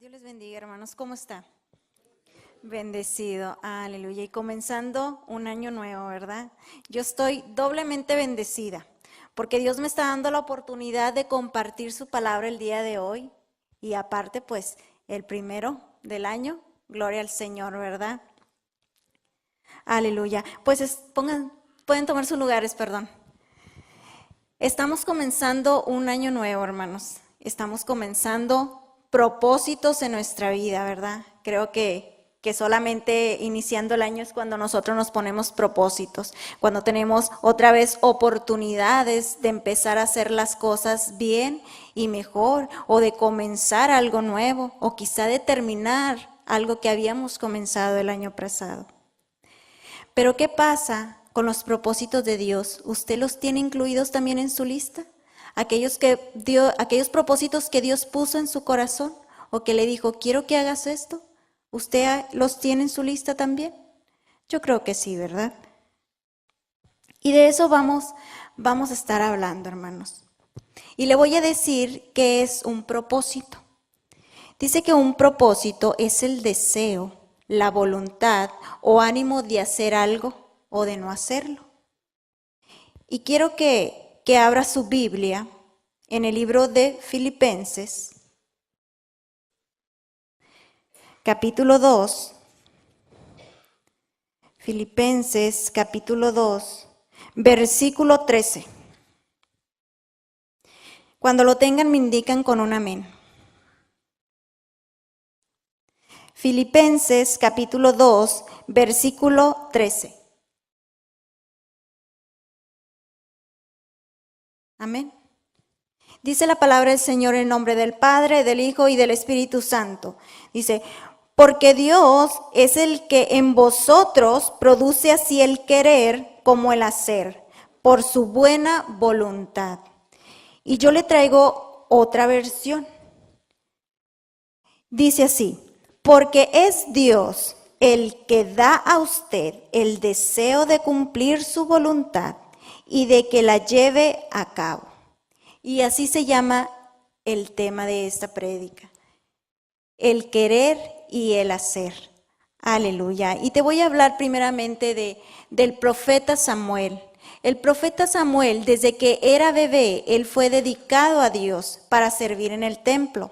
Dios les bendiga, hermanos. ¿Cómo está? Bendecido, aleluya. Y comenzando un año nuevo, ¿verdad? Yo estoy doblemente bendecida porque Dios me está dando la oportunidad de compartir su palabra el día de hoy. Y aparte, pues, el primero del año, gloria al Señor, ¿verdad? Aleluya. Pues pueden tomar sus lugares, perdón. Estamos comenzando un año nuevo, hermanos. Estamos comenzando propósitos en nuestra vida, ¿verdad? Creo que solamente iniciando el año es cuando nosotros nos ponemos propósitos, cuando tenemos otra vez oportunidades de empezar a hacer las cosas bien y mejor, o de comenzar algo nuevo, o quizá de terminar algo que habíamos comenzado el año pasado. Pero ¿qué pasa con los propósitos de Dios? ¿Usted los tiene incluidos también en su lista? Aquellos propósitos que Dios puso en su corazón o que le dijo, quiero que hagas esto, ¿usted los tiene en su lista también? Yo creo que sí, ¿verdad? Y de eso vamos a estar hablando, hermanos. Y le voy a decir qué es un propósito. Dice que un propósito es el deseo, la voluntad o ánimo de hacer algo o de no hacerlo. Y quiero que abra su Biblia en el libro de Filipenses, capítulo 2. Filipenses, capítulo 2, versículo 13. Cuando lo tengan me indican con un amén. Filipenses, capítulo 2, versículo 13. Amén. Dice la palabra del Señor en nombre del Padre, del Hijo y del Espíritu Santo. Dice, porque Dios es el que en vosotros produce así el querer como el hacer, por su buena voluntad. Y yo le traigo otra versión. Dice así, porque es Dios el que da a usted el deseo de cumplir su voluntad y de que la lleve a cabo. Y así se llama el tema de esta prédica, el querer y el hacer. Aleluya. Y te voy a hablar primeramente del profeta Samuel. El profeta Samuel, desde que era bebé, él fue dedicado a Dios para servir en el templo.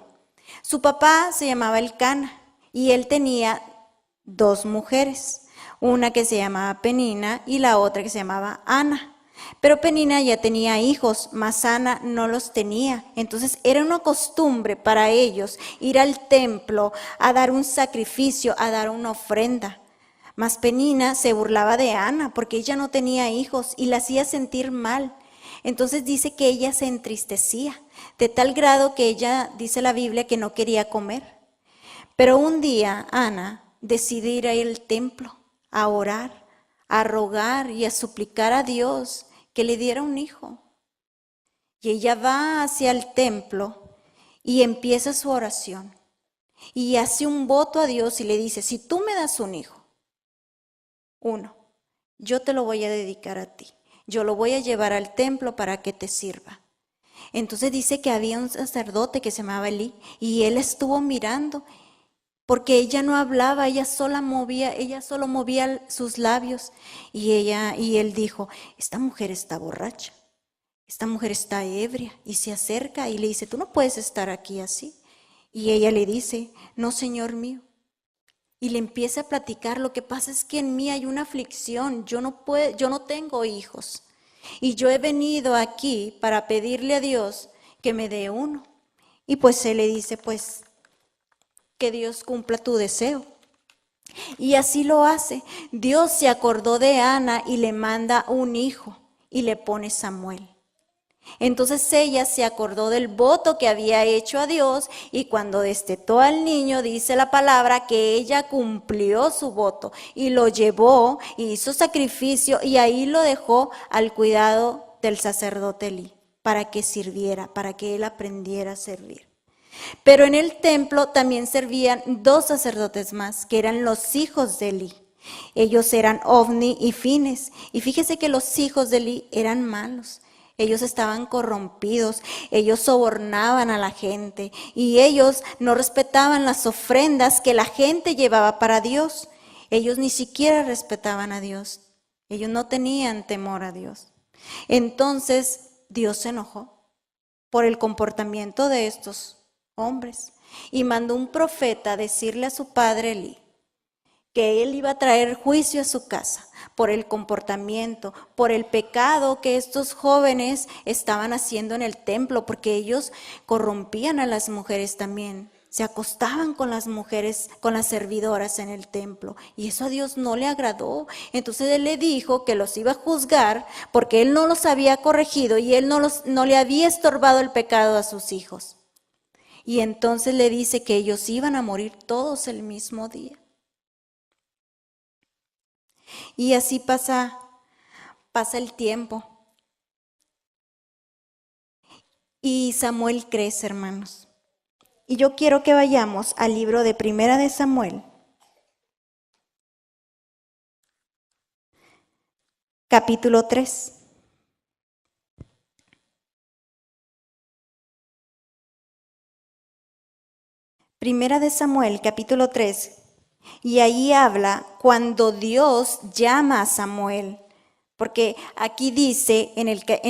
Su papá se llamaba Elcana y él tenía dos mujeres, una que se llamaba Penina y la otra que se llamaba Ana. Pero Penina ya tenía hijos, mas Ana no los tenía. Entonces era una costumbre para ellos ir al templo a dar un sacrificio, a dar una ofrenda. Mas Penina se burlaba de Ana porque ella no tenía hijos y la hacía sentir mal. Entonces dice que ella se entristecía, de tal grado que ella, dice la Biblia, que no quería comer. Pero un día Ana decide ir al templo a orar, a rogar y a suplicar a Dios que le diera un hijo. Y ella va hacia el templo y empieza su oración. Y hace un voto a Dios y le dice, si tú me das un hijo, uno, yo te lo voy a dedicar a ti. Yo lo voy a llevar al templo para que te sirva. Entonces dice que había un sacerdote que se llamaba Elí y él estuvo mirando porque ella no hablaba, ella solo movía sus labios y él dijo, esta mujer está borracha, esta mujer está ebria, y se acerca y le dice, tú no puedes estar aquí así. Y ella le dice, no, Señor mío. Y le empieza a platicar, lo que pasa es que en mí hay una aflicción, yo no tengo hijos. Y yo he venido aquí para pedirle a Dios que me dé uno. Y pues él le dice, pues, que Dios cumpla tu deseo. Y así lo hace. Dios se acordó de Ana y le manda un hijo y le pone Samuel. Entonces ella se acordó del voto que había hecho a Dios y cuando destetó al niño dice la palabra que ella cumplió su voto y lo llevó y hizo sacrificio y ahí lo dejó al cuidado del sacerdote Elí para que sirviera, para que él aprendiera a servir. Pero en el templo también servían dos sacerdotes más, que eran los hijos de Elí. Ellos eran Ofni y Fines. Y fíjese que los hijos de Elí eran malos. Ellos estaban corrompidos, ellos sobornaban a la gente y ellos no respetaban las ofrendas que la gente llevaba para Dios. Ellos ni siquiera respetaban a Dios. Ellos no tenían temor a Dios. Entonces Dios se enojó por el comportamiento de estos hombres y mandó un profeta a decirle a su padre Elí que él iba a traer juicio a su casa por el comportamiento, por el pecado que estos jóvenes estaban haciendo en el templo, porque ellos corrompían a las mujeres también. Se acostaban con las mujeres, con las servidoras en el templo, y eso a Dios no le agradó. Entonces él le dijo que los iba a juzgar porque él no los había corregido y él no le había estorbado el pecado a sus hijos. Y entonces le dice que ellos iban a morir todos el mismo día. Y así pasa el tiempo. Y Samuel crece, hermanos. Y yo quiero que vayamos al libro de Primera de Samuel, capítulo 3. Primera de Samuel, capítulo 3. Y ahí habla cuando Dios llama a Samuel. Porque aquí dice, en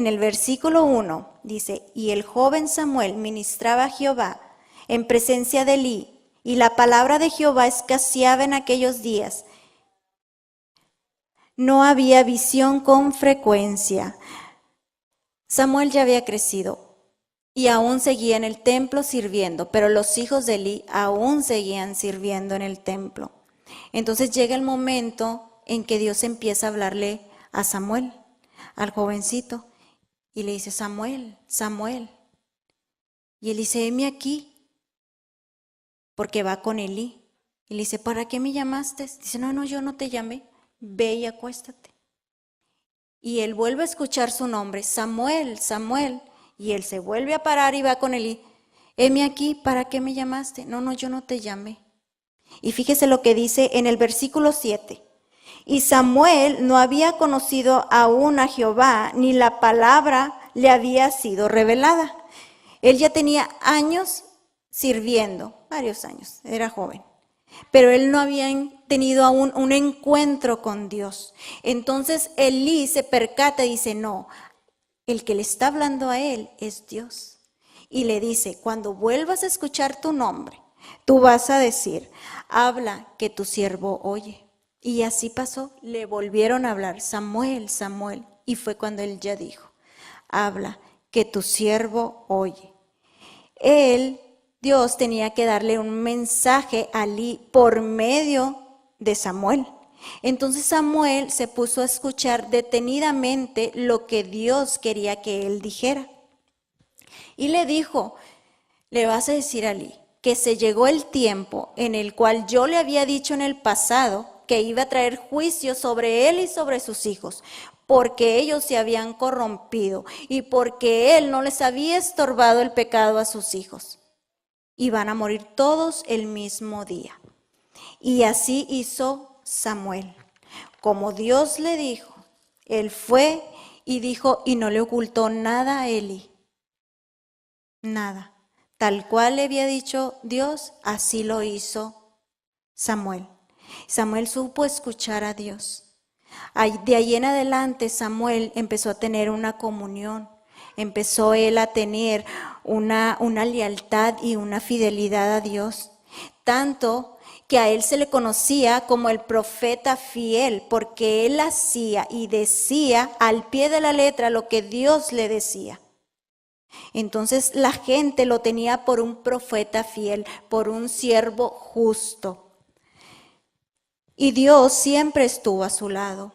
el versículo 1, dice, y el joven Samuel ministraba a Jehová en presencia de Elí, y la palabra de Jehová escaseaba en aquellos días. No había visión con frecuencia. Samuel ya había crecido y aún seguía en el templo sirviendo, pero los hijos de Elí aún seguían sirviendo en el templo. Entonces llega el momento en que Dios empieza a hablarle a Samuel, al jovencito, y le dice, Samuel, Samuel. Y él dice, heme aquí, porque va con Elí. Y le dice, ¿para qué me llamaste? Dice, no, yo no te llamé, ve y acuéstate. Y él vuelve a escuchar su nombre, Samuel, Samuel. Y él se vuelve a parar y va con Elí. Heme aquí, ¿para qué me llamaste? No, yo no te llamé. Y fíjese lo que dice en el versículo 7. Y Samuel no había conocido aún a Jehová, ni la palabra le había sido revelada. Él ya tenía años sirviendo, varios años, era joven. Pero él no había tenido aún un encuentro con Dios. Entonces Elí se percata y dice, no, el que le está hablando a él es Dios. Y le dice, cuando vuelvas a escuchar tu nombre, tú vas a decir, habla que tu siervo oye. Y así pasó, le volvieron a hablar, Samuel, Samuel. Y fue cuando él ya dijo, habla que tu siervo oye. Dios tenía que darle un mensaje a Elí por medio de Samuel. Entonces Samuel se puso a escuchar detenidamente lo que Dios quería que él dijera. Y le dijo, le vas a decir a Elí que se llegó el tiempo en el cual yo le había dicho en el pasado que iba a traer juicio sobre él y sobre sus hijos, porque ellos se habían corrompido y porque él no les había estorbado el pecado a sus hijos. Y van a morir todos el mismo día. Y así hizo Samuel. Como Dios le dijo, él fue y dijo, y no le ocultó nada a Elí. Nada. Tal cual le había dicho Dios, así lo hizo Samuel. Samuel supo escuchar a Dios. De ahí en adelante Samuel empezó a tener una comunión. Empezó él a tener una lealtad y una fidelidad a Dios. Tanto que a él se le conocía como el profeta fiel, porque él hacía y decía al pie de la letra lo que Dios le decía. Entonces la gente lo tenía por un profeta fiel, por un siervo justo. Y Dios siempre estuvo a su lado.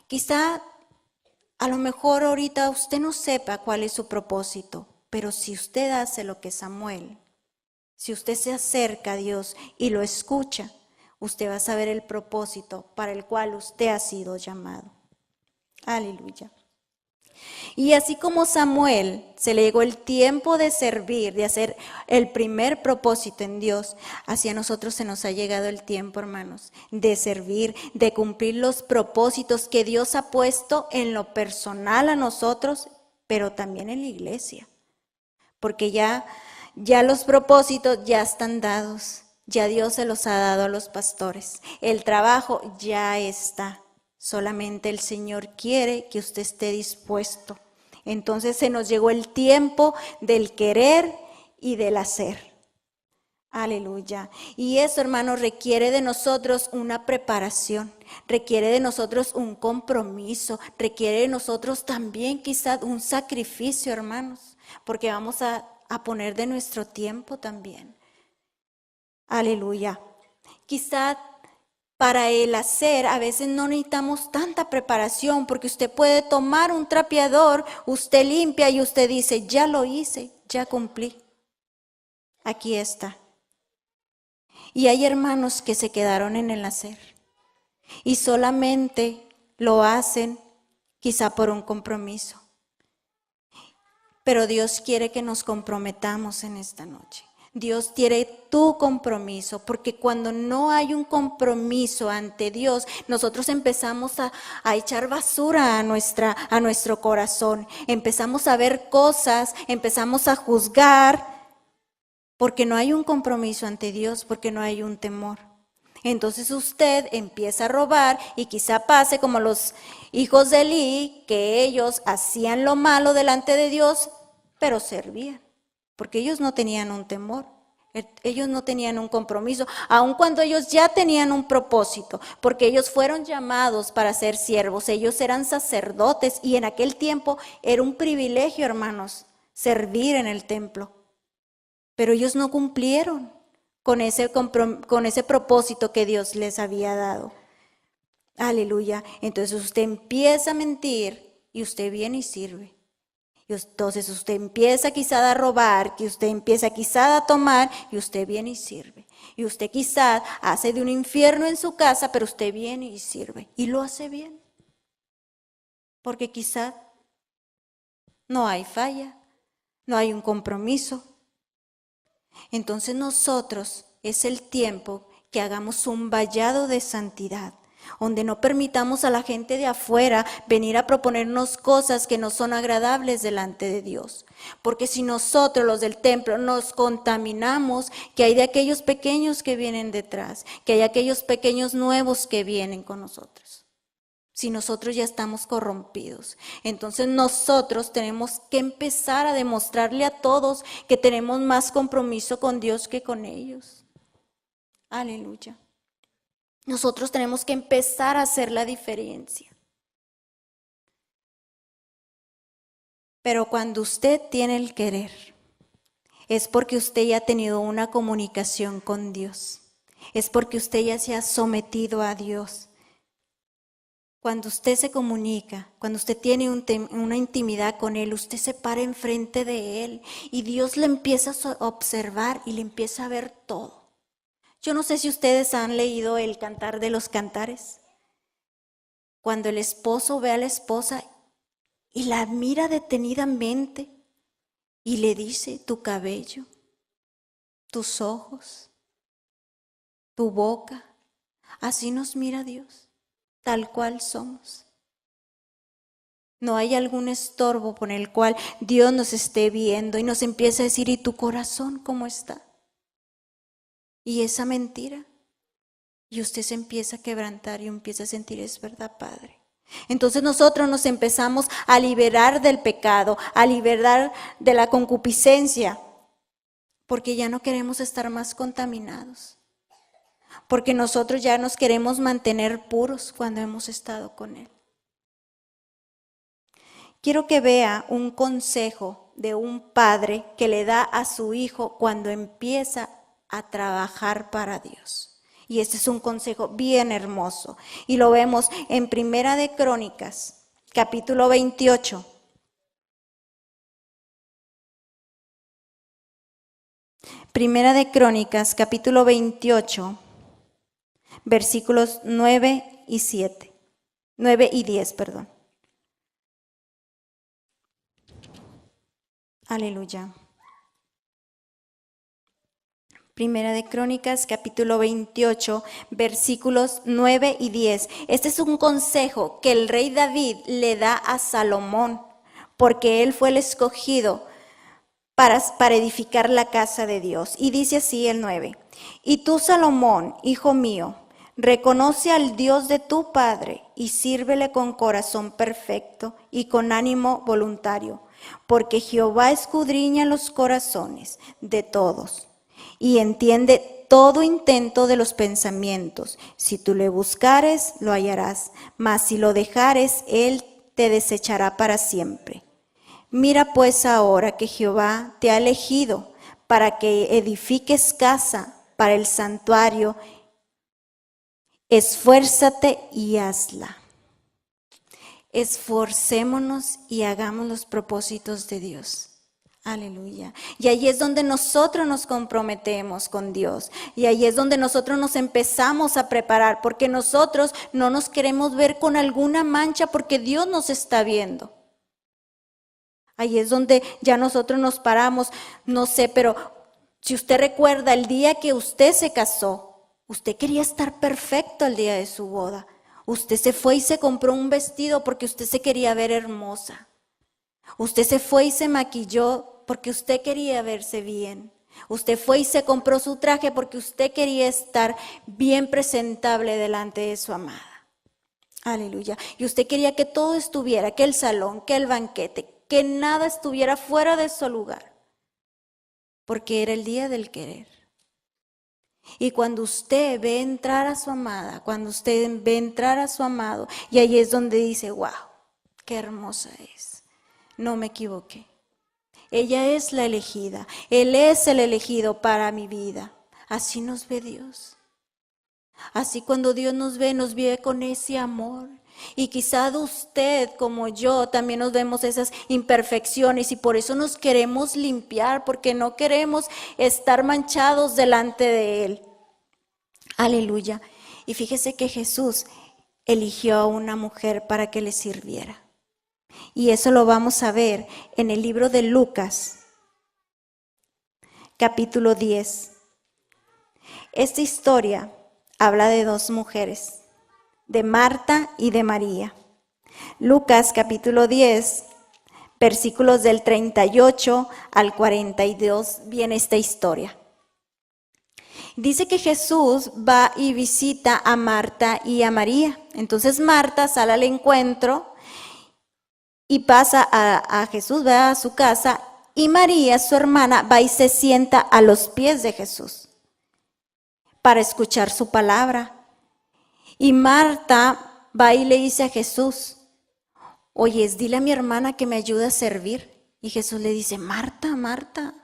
Quizá a lo mejor ahorita usted no sepa cuál es su propósito, pero si usted hace lo que Samuel, si usted se acerca a Dios y lo escucha, usted va a saber el propósito para el cual usted ha sido llamado. Aleluya. Y así como Samuel se le llegó el tiempo de servir, de hacer el primer propósito en Dios, así a nosotros se nos ha llegado el tiempo, hermanos, de servir, de cumplir los propósitos que Dios ha puesto en lo personal a nosotros pero también en la iglesia, porque ya los propósitos ya están dados, ya Dios se los ha dado a los pastores. El trabajo ya está, solamente el Señor quiere que usted esté dispuesto. Entonces se nos llegó el tiempo del querer y del hacer. Aleluya. Y eso, hermanos, requiere de nosotros una preparación, requiere de nosotros un compromiso, requiere de nosotros también quizás un sacrificio, hermanos, porque vamos a poner de nuestro tiempo también. Aleluya. Quizás para el hacer a veces no necesitamos tanta preparación, porque usted puede tomar un trapeador, usted limpia y usted dice, ya lo hice, ya cumplí. Aquí está. Y hay hermanos que se quedaron en el hacer y solamente lo hacen quizá por un compromiso. Pero Dios quiere que nos comprometamos en esta noche. Dios quiere tu compromiso, porque cuando no hay un compromiso ante Dios, nosotros empezamos a echar basura a nuestro corazón. Empezamos a ver cosas, empezamos a juzgar, porque no hay un compromiso ante Dios, porque no hay un temor. Entonces usted empieza a robar y quizá pase como los hijos de Elí, que ellos hacían lo malo delante de Dios, pero servían, porque ellos no tenían un temor, ellos no tenían un compromiso, aun cuando ellos ya tenían un propósito, porque ellos fueron llamados para ser siervos, ellos eran sacerdotes y en aquel tiempo era un privilegio, hermanos, servir en el templo. Pero ellos no cumplieron con ese propósito que Dios les había dado. Aleluya. Entonces usted empieza a mentir y usted viene y sirve. Y entonces usted empieza quizá a robar, que usted empieza quizá a tomar y usted viene y sirve. Y usted quizá hace de un infierno en su casa, pero usted viene y sirve. Y lo hace bien. Porque quizá no hay falla, no hay un compromiso. Entonces nosotros es el tiempo que hagamos un vallado de santidad, donde no permitamos a la gente de afuera venir a proponernos cosas que no son agradables delante de Dios. Porque si nosotros, los del templo, nos contaminamos, que hay de aquellos pequeños que vienen detrás, que hay aquellos pequeños nuevos que vienen con nosotros. Si nosotros ya estamos corrompidos, entonces nosotros tenemos que empezar a demostrarle a todos que tenemos más compromiso con Dios que con ellos. Aleluya. Nosotros tenemos que empezar a hacer la diferencia. Pero cuando usted tiene el querer, es porque usted ya ha tenido una comunicación con Dios. Es porque usted ya se ha sometido a Dios. Cuando usted se comunica, cuando usted tiene una intimidad con Él, usted se para enfrente de Él y Dios le empieza a observar y le empieza a ver todo. Yo no sé si ustedes han leído el Cantar de los Cantares. Cuando el esposo ve a la esposa y la mira detenidamente y le dice, tu cabello, tus ojos, tu boca, así nos mira Dios. Tal cual somos. No hay algún estorbo por el cual Dios nos esté viendo y nos empieza a decir, ¿y tu corazón cómo está? Y esa mentira. Y usted se empieza a quebrantar y empieza a sentir, es verdad, Padre. Entonces nosotros nos empezamos a liberar del pecado, a liberar de la concupiscencia, porque ya no queremos estar más contaminados. Porque nosotros ya nos queremos mantener puros cuando hemos estado con Él. Quiero que vea un consejo de un padre que le da a su hijo cuando empieza a trabajar para Dios. Y este es un consejo bien hermoso. Y lo vemos en Primera de Crónicas, capítulo 28. Primera de Crónicas, capítulo 28. Versículos 9 y 10, perdón. Aleluya. Primera de Crónicas, capítulo 28, versículos 9 y 10. Este es un consejo que el rey David le da a Salomón, porque él fue el escogido para edificar la casa de Dios. Y dice así el 9. Y tú, Salomón, hijo mío, reconoce al Dios de tu Padre y sírvele con corazón perfecto y con ánimo voluntario, porque Jehová escudriña los corazones de todos y entiende todo intento de los pensamientos. Si tú le buscares, lo hallarás, mas si lo dejares, él te desechará para siempre. Mira pues ahora que Jehová te ha elegido para que edifiques casa para el santuario, esfuérzate y hazla. Esforcémonos y hagamos los propósitos de Dios. Aleluya. Y ahí es donde nosotros nos comprometemos con Dios. Y ahí es donde nosotros nos empezamos a preparar, porque nosotros no nos queremos ver con alguna mancha porque Dios nos está viendo. Ahí es donde ya nosotros nos paramos, no sé, pero si usted recuerda el día que usted se casó, usted quería estar perfecto el día de su boda. Usted se fue y se compró un vestido porque usted se quería ver hermosa. Usted se fue y se maquilló porque usted quería verse bien. Usted fue y se compró su traje porque usted quería estar bien presentable delante de su amada. Aleluya. Y usted quería que todo estuviera, que el salón, que el banquete, que nada estuviera fuera de su lugar, porque era el día del querer. Y cuando usted ve entrar a su amada, cuando usted ve entrar a su amado, y ahí es donde dice, wow, qué hermosa es, no me equivoqué. Ella es la elegida, Él es el elegido para mi vida. Así nos ve Dios. Así cuando Dios nos ve con ese amor. Y quizá usted como yo también nos vemos esas imperfecciones y por eso nos queremos limpiar, porque no queremos estar manchados delante de Él. Aleluya. Y fíjese que Jesús eligió a una mujer para que le sirviera. Y eso lo vamos a ver en el libro de Lucas, capítulo 10. Esta historia habla de dos mujeres, de Marta y de María. Lucas capítulo 10, versículos del 38 al 42, viene esta historia. Dice que Jesús va y visita a Marta y a María. Entonces Marta sale al encuentro y pasa a Jesús, va a su casa, y María, su hermana, va y se sienta a los pies de Jesús para escuchar su palabra. Y Marta va y le dice a Jesús, oye, dile a mi hermana que me ayude a servir. Y Jesús le dice, Marta, Marta,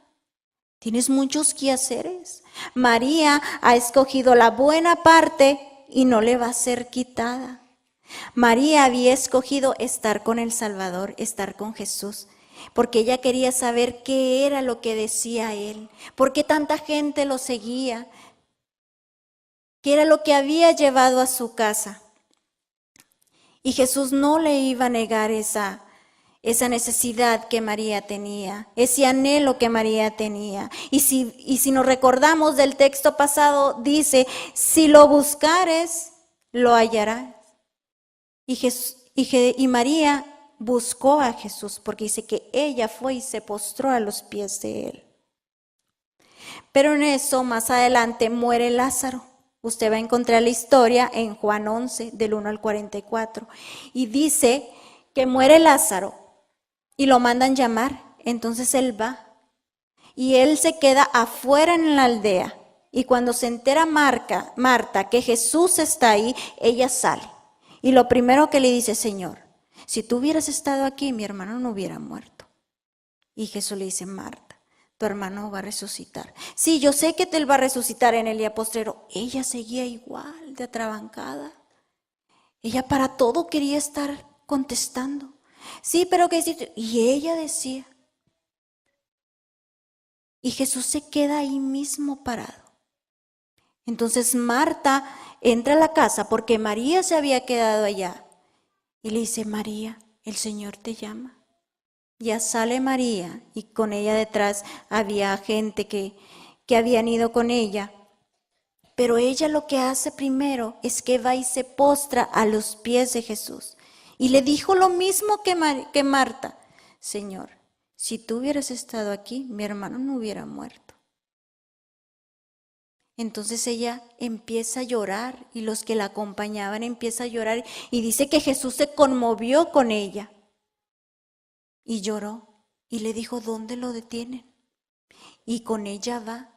tienes muchos quehaceres. María ha escogido la buena parte y no le va a ser quitada. María había escogido estar con el Salvador, estar con Jesús, porque ella quería saber qué era lo que decía Él, por qué tanta gente lo seguía, qué era lo que había llevado a su casa. Y Jesús no le iba a negar esa necesidad que María tenía, ese anhelo que María tenía. Y si nos recordamos del texto pasado, dice, si lo buscares, lo hallarás. Y María buscó a Jesús, porque dice que ella fue y se postró a los pies de Él. Pero en eso, más adelante, muere Lázaro. Usted va a encontrar la historia en Juan 11, del 1 al 44. Y dice que muere Lázaro y lo mandan llamar. Entonces él va y él se queda afuera en la aldea. Y cuando se entera Marta que Jesús está ahí, ella sale. Y lo primero que le dice, Señor, si tú hubieras estado aquí, mi hermano no hubiera muerto. Y Jesús le dice, Marta, tu hermano va a resucitar. Sí, yo sé que él va a resucitar en el día postrero. Ella seguía igual de atrabancada. Ella para todo quería estar contestando. Sí, pero ¿qué hiciste? Y ella decía. Y Jesús se queda ahí mismo parado. Entonces Marta entra a la casa porque María se había quedado allá. Y le dice, María, el Señor te llama. Ya sale María y con ella detrás había gente que habían ido con ella. Pero ella lo que hace primero es que va y se postra a los pies de Jesús. Y le dijo lo mismo que Marta. Señor, si tú hubieras estado aquí, mi hermano no hubiera muerto. Entonces ella empieza a llorar y los que la acompañaban empiezan a llorar y dice que Jesús se conmovió con ella y lloró y le dijo, ¿dónde lo detienen? Y con ella va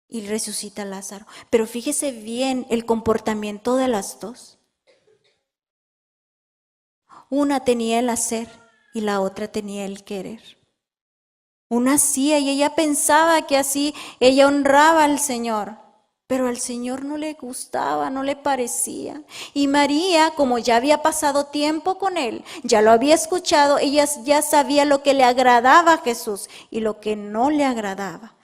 y resucita a Lázaro. Pero fíjese bien el comportamiento de las dos. Una tenía el hacer y la otra tenía el querer. Una hacía y ella pensaba que así ella honraba al Señor, pero al Señor no le gustaba, no le parecía. Y María, como ya había pasado tiempo con él, ya lo había escuchado, ella ya sabía lo que le agradaba a Jesús y lo que no le agradaba.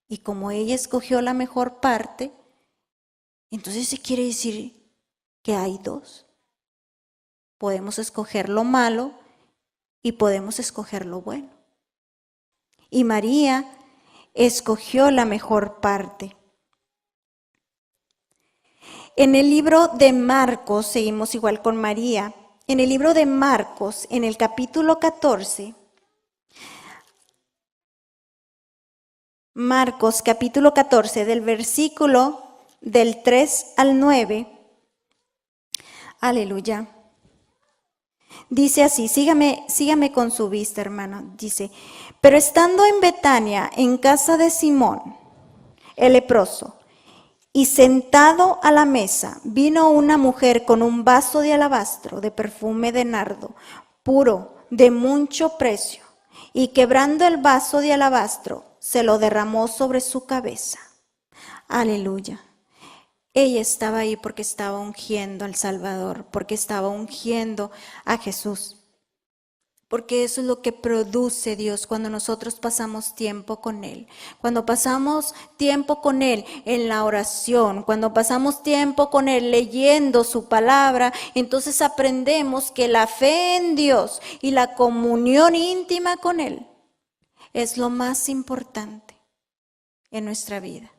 Y como ella escogió la mejor parte, entonces se quiere decir que hay dos. Podemos escoger lo malo y podemos escoger lo bueno. Y María escogió la mejor parte. En el libro de Marcos, seguimos igual con María, en el libro de Marcos, en el capítulo 14, Marcos capítulo 14, del versículo del 3 al 9, aleluya. Dice así, sígame con su vista, hermano. Dice, pero estando en Betania, en casa de Simón, el leproso, y sentado a la mesa, vino una mujer con un vaso de alabastro de perfume de nardo, puro, de mucho precio, y quebrando el vaso de alabastro, se lo derramó sobre su cabeza. Aleluya. Ella estaba ahí porque estaba ungiendo al Salvador, porque estaba ungiendo a Jesús. Porque eso es lo que produce Dios cuando nosotros pasamos tiempo con Él. Cuando pasamos tiempo con Él en la oración, cuando pasamos tiempo con Él leyendo su palabra, entonces aprendemos que la fe en Dios y la comunión íntima con Él es lo más importante en nuestra vida.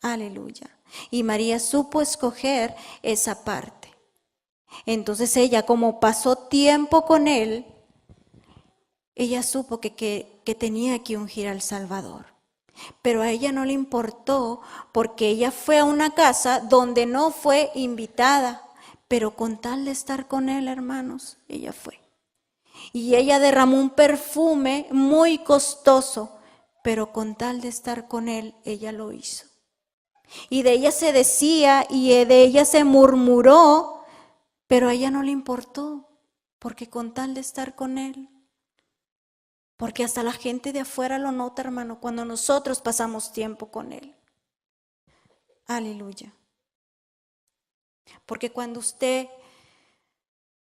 Aleluya. Y María supo escoger esa parte. Entonces ella, como pasó tiempo con Él, ella supo que tenía que ungir al Salvador. Pero a ella no le importó porque ella fue a una casa donde no fue invitada. Pero con tal de estar con Él, hermanos, ella fue. Y ella derramó un perfume muy costoso, pero con tal de estar con Él, ella lo hizo. Y de ella se decía y de ella se murmuró, pero a ella no le importó, porque con tal de estar con Él. Porque hasta la gente de afuera lo nota, hermano, cuando nosotros pasamos tiempo con Él. Aleluya. Porque cuando usted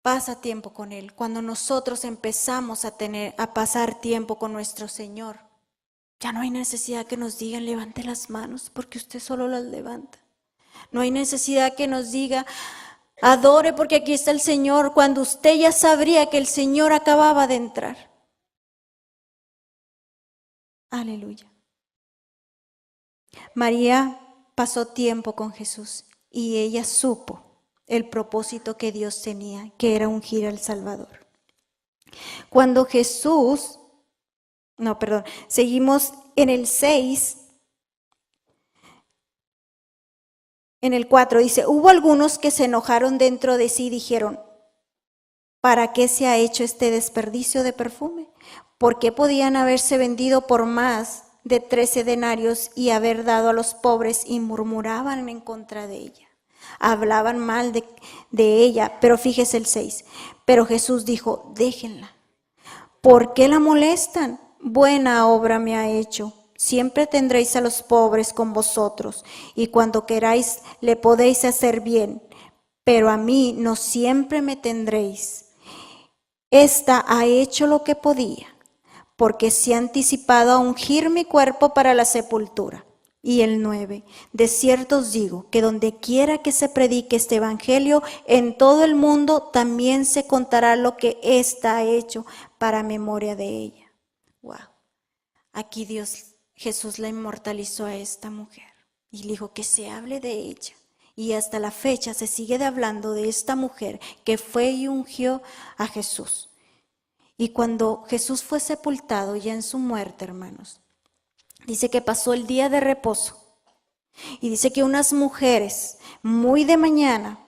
pasa tiempo con Él, cuando nosotros empezamos a pasar tiempo con nuestro Señor, ya no hay necesidad que nos digan levante las manos, porque usted solo las levanta. No hay necesidad que nos diga adore porque aquí está el Señor, cuando usted ya sabría que el Señor acababa de entrar. Aleluya. María pasó tiempo con Jesús y ella supo el propósito que Dios tenía, que era ungir al Salvador. Cuando seguimos en el 6, en el 4 dice, hubo algunos que se enojaron dentro de sí y dijeron, ¿para qué se ha hecho este desperdicio de perfume? ¿Por qué podían haberse vendido por más de 13 denarios y haber dado a los pobres? Y murmuraban en contra de ella. Hablaban mal de ella, pero fíjese el 6. Pero Jesús dijo, déjenla. ¿Por qué la molestan? Buena obra me ha hecho. Siempre tendréis a los pobres con vosotros, y cuando queráis le podéis hacer bien, pero a mí no siempre me tendréis. Esta ha hecho lo que podía, porque se ha anticipado a ungir mi cuerpo para la sepultura. Y el 9, de cierto os digo que donde quiera que se predique este evangelio, en todo el mundo también se contará lo que ésta ha hecho para memoria de ella. Wow. Aquí Jesús la inmortalizó a esta mujer y le dijo que se hable de ella. Y hasta la fecha se sigue hablando de esta mujer que fue y ungió a Jesús. Y cuando Jesús fue sepultado ya en su muerte, hermanos, dice que pasó el día de reposo. Y dice que unas mujeres muy de mañana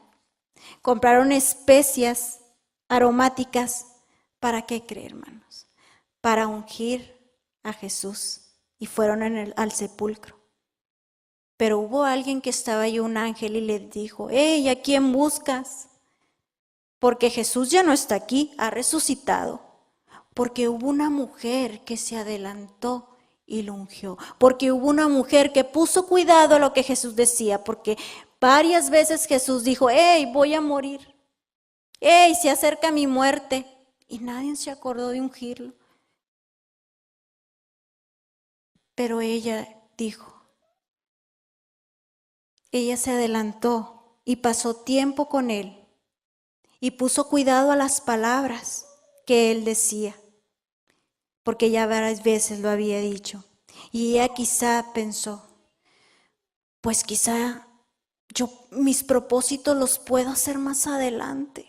compraron especias aromáticas. ¿Para qué creer, hermanos? Para ungir a Jesús. Y fueron al sepulcro. Pero hubo alguien que estaba ahí, un ángel, y le dijo: hey, ¿a quién buscas? Porque Jesús ya no está aquí, ha resucitado. Porque hubo una mujer que se adelantó y lo ungió. Porque hubo una mujer que puso cuidado a lo que Jesús decía. Porque varias veces Jesús dijo: hey, voy a morir. Hey, se acerca mi muerte. Y nadie se acordó de ungirlo. Pero ella dijo, ella se adelantó y pasó tiempo con él. Y puso cuidado a las palabras que él decía. Porque ya varias veces lo había dicho. Y ella quizá pensó, pues quizá mis propósitos los puedo hacer más adelante,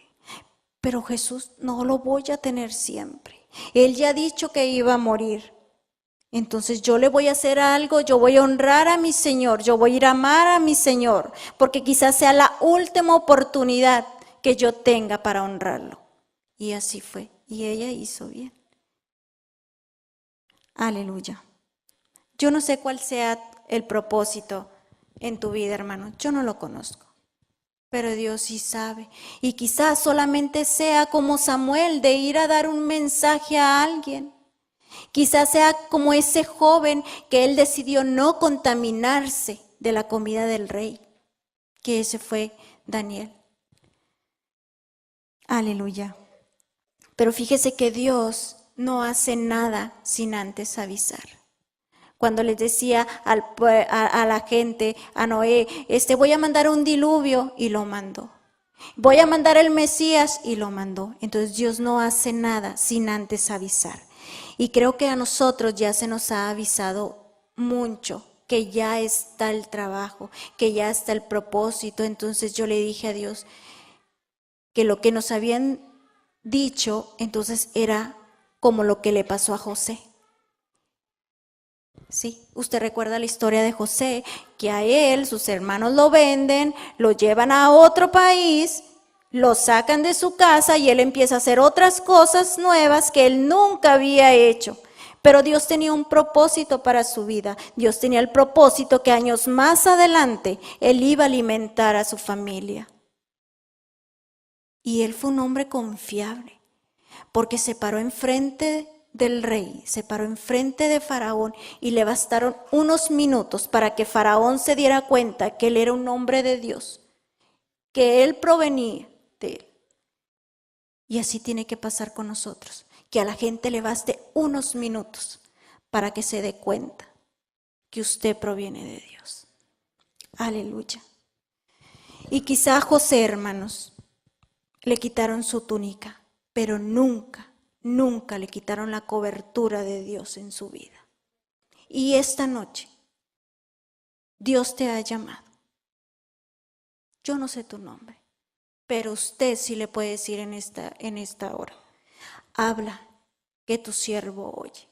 pero Jesús no lo voy a tener siempre. Él ya ha dicho que iba a morir. Entonces yo le voy a hacer algo, yo voy a honrar a mi Señor, yo voy a ir a amar a mi Señor, porque quizás sea la última oportunidad que yo tenga para honrarlo. Y así fue, y ella hizo bien. Aleluya. Yo no sé cuál sea el propósito en tu vida, hermano, yo no lo conozco, pero Dios sí sabe. Y quizás solamente sea como Samuel, de ir a dar un mensaje a alguien. Quizás sea como ese joven que él decidió no contaminarse de la comida del rey, que ese fue Daniel. Aleluya. Pero fíjese que Dios no hace nada sin antes avisar. Cuando les decía a la gente, a Noé, voy a mandar un diluvio, y lo mandó. Voy a mandar el Mesías, y lo mandó. Entonces Dios no hace nada sin antes avisar. Y creo que a nosotros ya se nos ha avisado mucho, que ya está el trabajo, que ya está el propósito. Entonces yo le dije a Dios que lo que nos habían dicho, entonces era como lo que le pasó a José. Sí, usted recuerda la historia de José, que a él, sus hermanos lo venden, lo llevan a otro país, lo sacan de su casa y él empieza a hacer otras cosas nuevas que él nunca había hecho. Pero Dios tenía un propósito para su vida. Dios tenía el propósito que años más adelante él iba a alimentar a su familia. Y él fue un hombre confiable, porque se paró enfrente del rey, se paró enfrente de Faraón, y le bastaron unos minutos para que Faraón se diera cuenta que él era un hombre de Dios, que él provenía de él. Y así tiene que pasar con nosotros, que a la gente le baste unos minutos para que se dé cuenta que usted proviene de Dios. Aleluya. Y quizá a José, hermanos, le quitaron su túnica, pero nunca le quitaron la cobertura de Dios en su vida. Y esta noche, Dios te ha llamado. Yo no sé tu nombre, pero usted sí le puede decir en esta hora: habla, que tu siervo oye.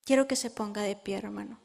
Quiero que se ponga de pie, hermano.